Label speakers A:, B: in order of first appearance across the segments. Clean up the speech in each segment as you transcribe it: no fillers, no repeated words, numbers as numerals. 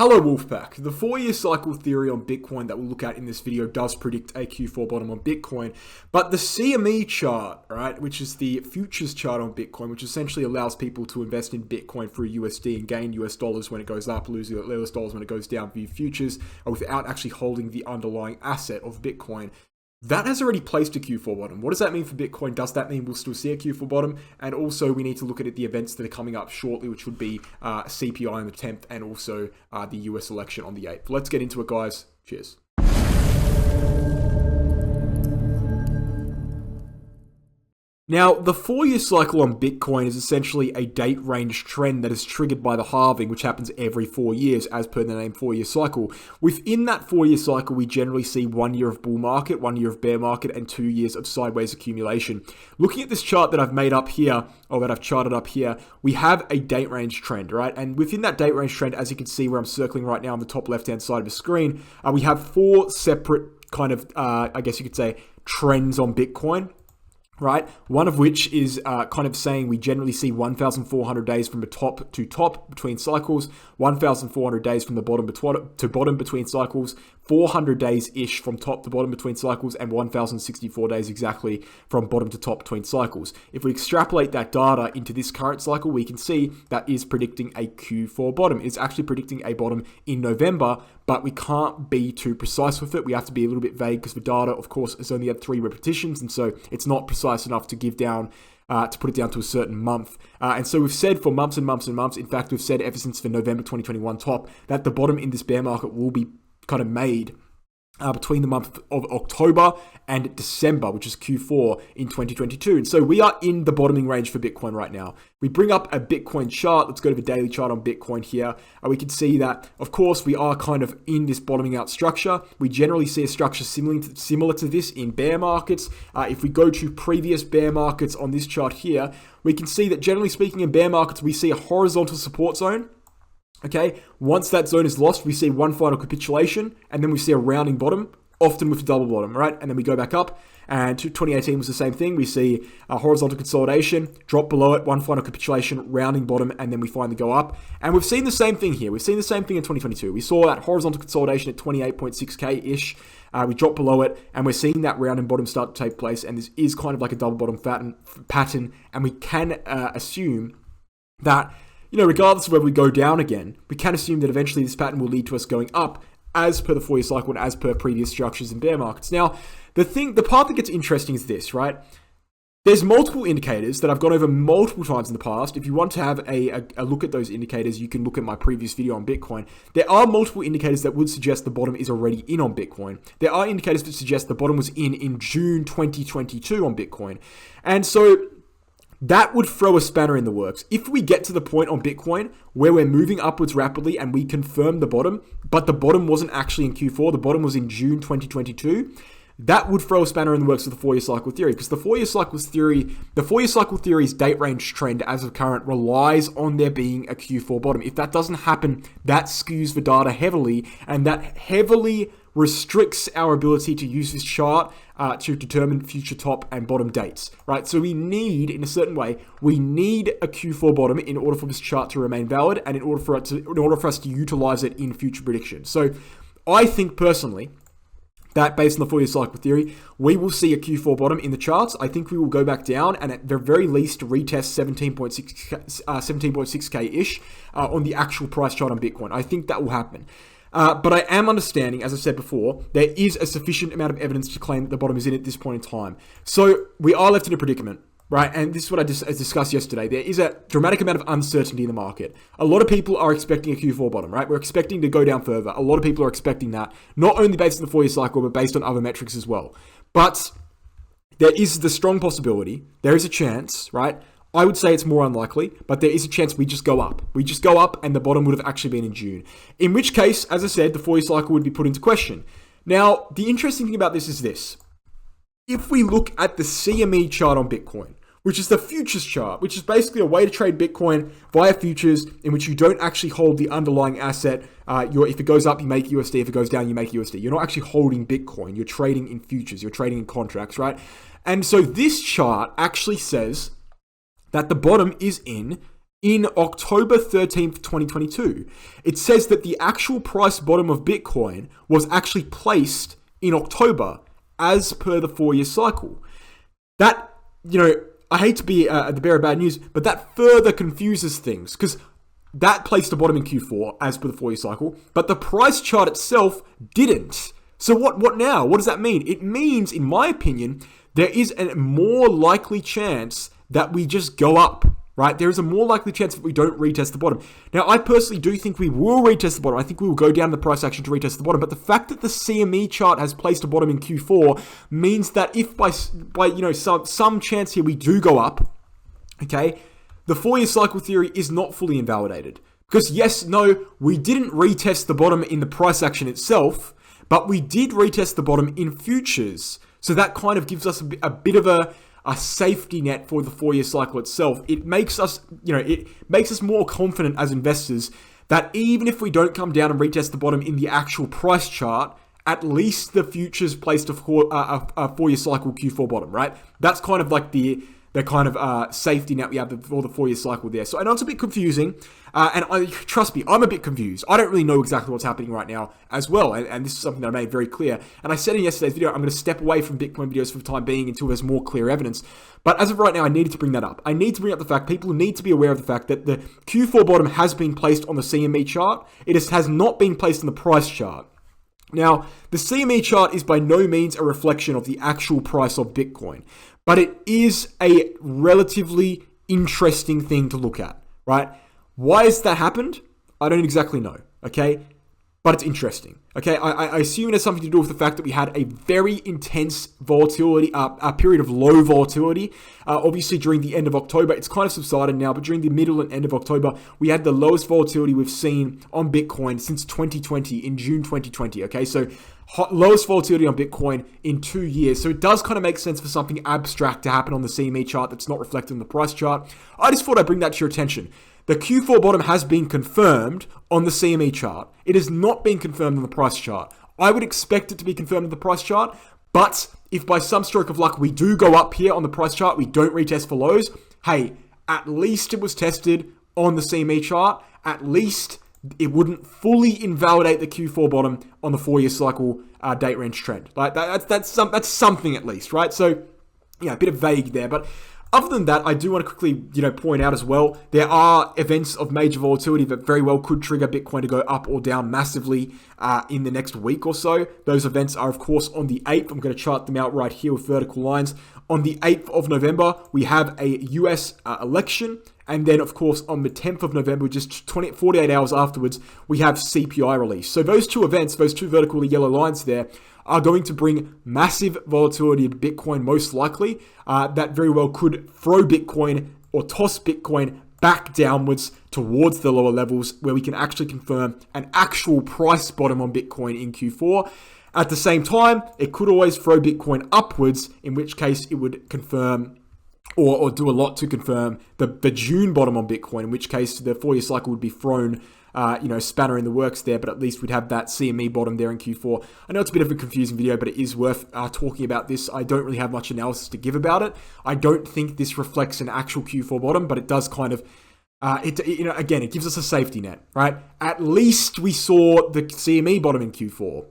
A: Hello Wolfpack. The 4-year cycle theory on Bitcoin that we'll look at in this video does predict a Q4 bottom on Bitcoin, but the CME chart, right, which is the futures chart on Bitcoin, which essentially allows people to invest in Bitcoin through USD and gain US dollars when it goes up, lose US dollars when it goes down via futures, without actually holding the underlying asset of Bitcoin. That has already placed a Q4 bottom. What does that mean for Bitcoin? Does that mean we'll still see a Q4 bottom? And also we need to look at the events that are coming up shortly, which would be CPI on the 10th and also the US election on the 8th. Let's get into it, guys. Cheers. Now, the 4-year cycle on Bitcoin is essentially a date range trend that is triggered by the halving, which happens every 4 years, as per the name 4-year cycle. Within that 4-year cycle, we generally see 1 year of bull market, 1 year of bear market, and 2 years of sideways accumulation. Looking at this chart that I've made up here, or that I've charted up here, we have a date range trend, right? And within that date range trend, as you can see where I'm circling right now on the top left-hand side of the screen, we have 4 separate kind of, I guess you could say, trends on Bitcoin. Right? One of which is kind of saying we generally see 1,400 days from the top to top between cycles, 1,400 days from the bottom to bottom between cycles, 400 days-ish from top to bottom between cycles, and 1,064 days exactly from bottom to top between cycles. If we extrapolate that data into this current cycle, we can see that is predicting a Q4 bottom. It's actually predicting a bottom in November, but we can't be too precise with it. We have to be a little bit vague because the data, of course, has only had 3 repetitions, and so it's not precise enough to give down, to put it down to a certain month. And so we've said for months and months and months, in fact, we've said ever since the November 2021 top, that the bottom in this bear market will be kind of made between the month of October and December, which is Q4 in 2022. And so we are in the bottoming range for Bitcoin right now. We bring up a Bitcoin chart. Let's go to the daily chart on Bitcoin here. We can see that, of course, we are kind of in this bottoming out structure. We generally see a structure similar to this in bear markets. If we go to previous bear markets on this chart here, we can see that generally speaking in bear markets, we see a horizontal support zone. Okay, once that zone is lost, we see one final capitulation, and then we see a rounding bottom, often with a double bottom, right? And then we go back up, and 2018 was the same thing. We see a horizontal consolidation, drop below it, one final capitulation, rounding bottom, and then we finally go up. And we've seen the same thing here. We've seen the same thing in 2022. We saw that horizontal consolidation at 28.6K-ish. We drop below it, and we're seeing that rounding bottom start to take place, and this is kind of like a double bottom pattern, and we can assume that, you know, regardless of whether we go down again, we can assume that eventually this pattern will lead to us going up as per the 4-year cycle and as per previous structures in bear markets. Now, the part that gets interesting is this, right? There's multiple indicators that I've gone over multiple times in the past. If you want to have a look at those indicators, you can look at my previous video on Bitcoin. There are multiple indicators that would suggest the bottom is already in on Bitcoin. There are indicators that suggest the bottom was in June 2022 on Bitcoin. And so that would throw a spanner in the works. If we get to the point on Bitcoin where we're moving upwards rapidly and we confirm the bottom, but the bottom wasn't actually in Q4, the bottom was in June 2022, that would throw a spanner in the works of the 4-year cycle theory, because the 4-year cycle theory's date range trend as of current relies on there being a Q4 bottom. If that doesn't happen, that skews the data heavily, and that heavily restricts our ability to use this chart to determine future top and bottom dates, right? So we need, in a certain way, we need a Q4 bottom in order for this chart to remain valid, and in order for us to utilize it in future predictions. So I think personally that based on the 4-year cycle theory, we will see a Q4 bottom in the charts. I think we will go back down and at the very least retest 17.6K-ish on the actual price chart on Bitcoin. I think that will happen. But I am understanding, as I said before, there is a sufficient amount of evidence to claim that the bottom is in at this point in time. So we are left in a predicament, right? And this is what I just discussed yesterday. There is a dramatic amount of uncertainty in the market. A lot of people are expecting a Q4 bottom, right? We're expecting to go down further. A lot of people are expecting that, not only based on the 4-year cycle, but based on other metrics as well. But there is the strong possibility, there is a chance, right? I would say it's more unlikely, but there is a chance we just go up. We just go up and the bottom would have actually been in June. In which case, as I said, the 4-year cycle would be put into question. Now, the interesting thing about this is this. If we look at the CME chart on Bitcoin, which is the futures chart, which is basically a way to trade Bitcoin via futures in which you don't actually hold the underlying asset. If it goes up, you make USD. If it goes down, you make USD. You're not actually holding Bitcoin. You're trading in futures. You're trading in contracts, right? And so this chart actually says that the bottom is in in October 13th, 2022. It says that the actual price bottom of Bitcoin was actually placed in October as per the 4-year cycle. That, I hate to be the bearer of bad news, but that further confuses things because that placed a bottom in Q4 as per the 4-year cycle, but the price chart itself didn't. So what now? What does that mean? It means, in my opinion, there is a more likely chance that we just go up, right? There is a more likely chance that we don't retest the bottom. Now, I personally do think we will retest the bottom. I think we will go down the price action to retest the bottom. But the fact that the CME chart has placed a bottom in Q4 means that if by some chance here we do go up, okay, the 4-year cycle theory is not fully invalidated. Because yes, no, we didn't retest the bottom in the price action itself, but we did retest the bottom in futures. So that kind of gives us a bit of a safety net for the 4-year cycle itself. It makes us, it makes us more confident as investors that even if we don't come down and retest the bottom in the actual price chart, at least the futures placed a 4-year cycle Q4 bottom, right? That's kind of like the kind of safety net we have for the 4-year cycle there. So I know it's a bit confusing, and trust me, I'm a bit confused. I don't really know exactly what's happening right now as well, and this is something that I made very clear. And I said in yesterday's video, I'm going to step away from Bitcoin videos for the time being until there's more clear evidence. But as of right now, I needed to bring that up. I need to bring up the fact, people need to be aware of the fact that the Q4 bottom has been placed on the CME chart. It has not been placed on the price chart. Now, the CME chart is by no means a reflection of the actual price of Bitcoin, but it is a relatively interesting thing to look at, right? Why has that happened? I don't exactly know, okay? But it's interesting, okay? I assume it has something to do with the fact that we had a very intense volatility, a period of low volatility. Obviously, during the end of October, it's kind of subsided now, but during the middle and end of October, we had the lowest volatility we've seen on Bitcoin since 2020, in June 2020, okay? So lowest volatility on Bitcoin in 2 years. So it does kind of make sense for something abstract to happen on the CME chart that's not reflected in the price chart. I just thought I'd bring that to your attention. The Q4 bottom has been confirmed on the CME chart. It has not been confirmed on the price chart. I would expect it to be confirmed on the price chart, but if by some stroke of luck we do go up here on the price chart, we don't retest for lows, hey, at least it was tested on the CME chart. At least it wouldn't fully invalidate the Q4 bottom on the 4-year cycle date range trend. Like that's something at least, right? So yeah, a bit of vague there, but other than that, I do want to quickly, point out as well, there are events of major volatility that very well could trigger Bitcoin to go up or down massively in the next week or so. Those events are, of course, on the 8th. I'm going to chart them out right here with vertical lines. On the 8th of November, we have a US election. And then, of course, on the 10th of November, just 48 hours afterwards, we have CPI release. So those two events, those two vertical yellow lines there, are going to bring massive volatility to Bitcoin, most likely. That very well could throw Bitcoin or toss Bitcoin back downwards towards the lower levels where we can actually confirm an actual price bottom on Bitcoin in Q4. At the same time, it could always throw Bitcoin upwards, in which case it would confirm or do a lot to confirm the June bottom on Bitcoin, in which case the 4-year cycle would be thrown spanner in the works there, but at least we'd have that CME bottom there in Q4. I know it's a bit of a confusing video, but it is worth talking about this. I don't really have much analysis to give about it. I don't think this reflects an actual Q4 bottom, but it does kind of, again, it gives us a safety net, right? At least we saw the CME bottom in Q4.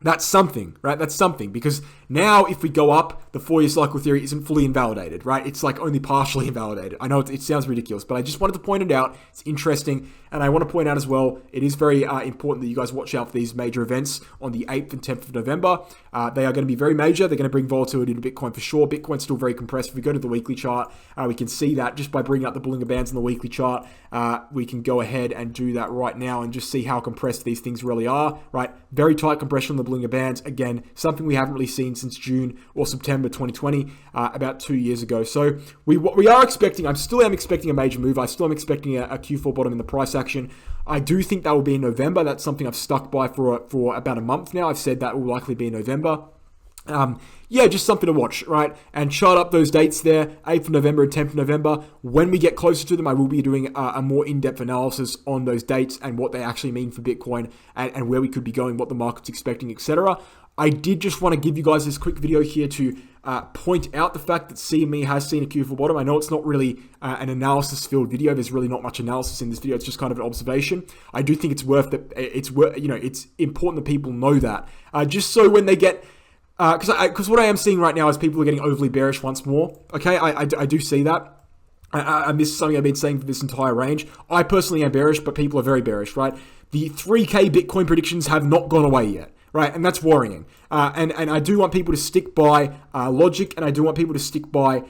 A: That's something, right? That's something, because now if we go up, the 4-year cycle theory isn't fully invalidated, right? It's like only partially invalidated. I know it sounds ridiculous, but I just wanted to point it out. It's interesting. And I want to point out as well, it is very important that you guys watch out for these major events on the 8th and 10th of November. They are going to be very major. They're going to bring volatility to Bitcoin for sure. Bitcoin's still very compressed. If we go to the weekly chart, we can see that just by bringing up the Bollinger Bands in the weekly chart. We can go ahead and do that right now and just see how compressed these things really are, right? Very tight compression on the Bollinger Bands. Again, something we haven't really seen since June or September 2020, about 2 years ago. So we are expecting, I still am expecting a major move. I still am expecting a Q4 bottom in the price action. I do think that will be in November. That's something I've stuck by for about a month now. I've said that will likely be in November. Yeah, just something to watch, right? And chart up those dates there, 8th of November and 10th of November. When we get closer to them, I will be doing a more in-depth analysis on those dates and what they actually mean for Bitcoin and where we could be going, what the market's expecting, etc. I did just want to give you guys this quick video here to point out the fact that CME has seen a Q4 bottom. I know it's not really an analysis-filled video. There's really not much analysis in this video. It's just kind of an observation. I do think it's it's important that people know that. Just so when they get... Because what I am seeing right now is people are getting overly bearish once more. Okay, I do see that. And this is something I've been saying for this entire range. I personally am bearish, but people are very bearish, right? The 3K Bitcoin predictions have not gone away yet, right? And that's worrying. And I do want people to stick by logic, and I do want people to stick by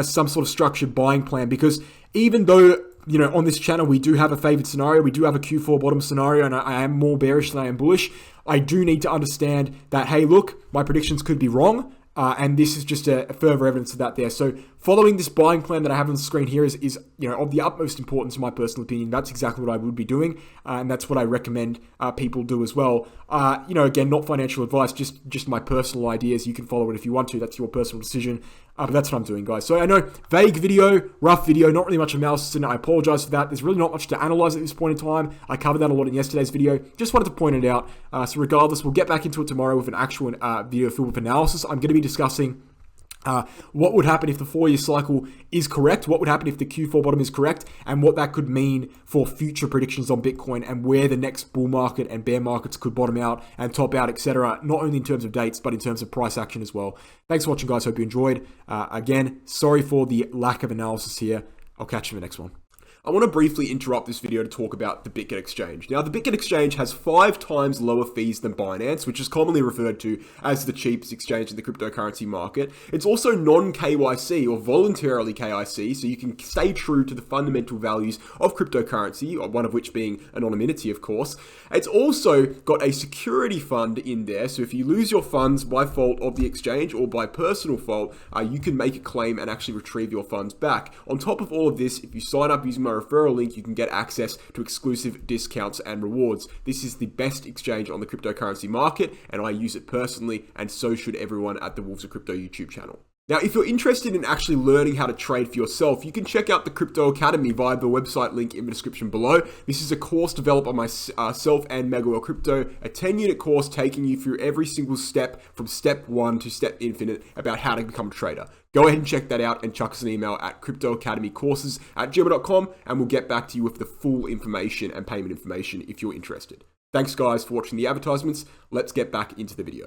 A: some sort of structured buying plan, because even though, you know, on this channel we do have a favored scenario, we do have a Q4 bottom scenario, and I am more bearish than I am bullish, I do need to understand that, hey, look, my predictions could be wrong, and this is just a further evidence of that there. So following this buying plan that I have on the screen here is you know, of the utmost importance in my personal opinion. That's exactly what I would be doing, and that's what I recommend people do as well. You know, again, not financial advice, just my personal ideas. You can follow it if you want to. That's your personal decision. But that's what I'm doing, guys. So I know, vague video, rough video, not really much analysis in it. I apologize for that. There's really not much to analyze at this point in time. I covered that a lot in yesterday's video. Just wanted to point it out. So regardless, we'll get back into it tomorrow with an actual video filled with analysis. I'm going to be discussing what would happen if the 4-year cycle is correct, what would happen if the Q4 bottom is correct, and what that could mean for future predictions on Bitcoin and where the next bull market and bear markets could bottom out and top out, etc. Not only in terms of dates, but in terms of price action as well. Thanks for watching, guys. Hope you enjoyed. Again, sorry for the lack of analysis here. I'll catch you in the next one. I want to briefly interrupt this video to talk about the BitGet exchange. Now, the BitGet exchange has 5 times lower fees than Binance, which is commonly referred to as the cheapest exchange in the cryptocurrency market. It's also non-KYC or voluntarily KYC, so you can stay true to the fundamental values of cryptocurrency, one of which being anonymity, of course. It's also got a security fund in there, so if you lose your funds by fault of the exchange or by personal fault, you can make a claim and actually retrieve your funds back. On top of all of this, if you sign up using my referral link, you can get access to exclusive discounts and rewards. This is the best exchange on the cryptocurrency market, and I use it personally, and so should everyone at the Wolves of Crypto YouTube channel. Now, if you're interested in actually learning how to trade for yourself, you can check out the Crypto Academy via the website link in the description below. This is a course developed by myself and Megaworld Crypto, a 10-unit course taking you through every single step from step 1 to step infinite about how to become a trader. Go ahead and check that out and chuck us an email at cryptoacademycourses@gmail.com, and we'll get back to you with the full information and payment information if you're interested. Thanks, guys, for watching the advertisements. Let's get back into the video.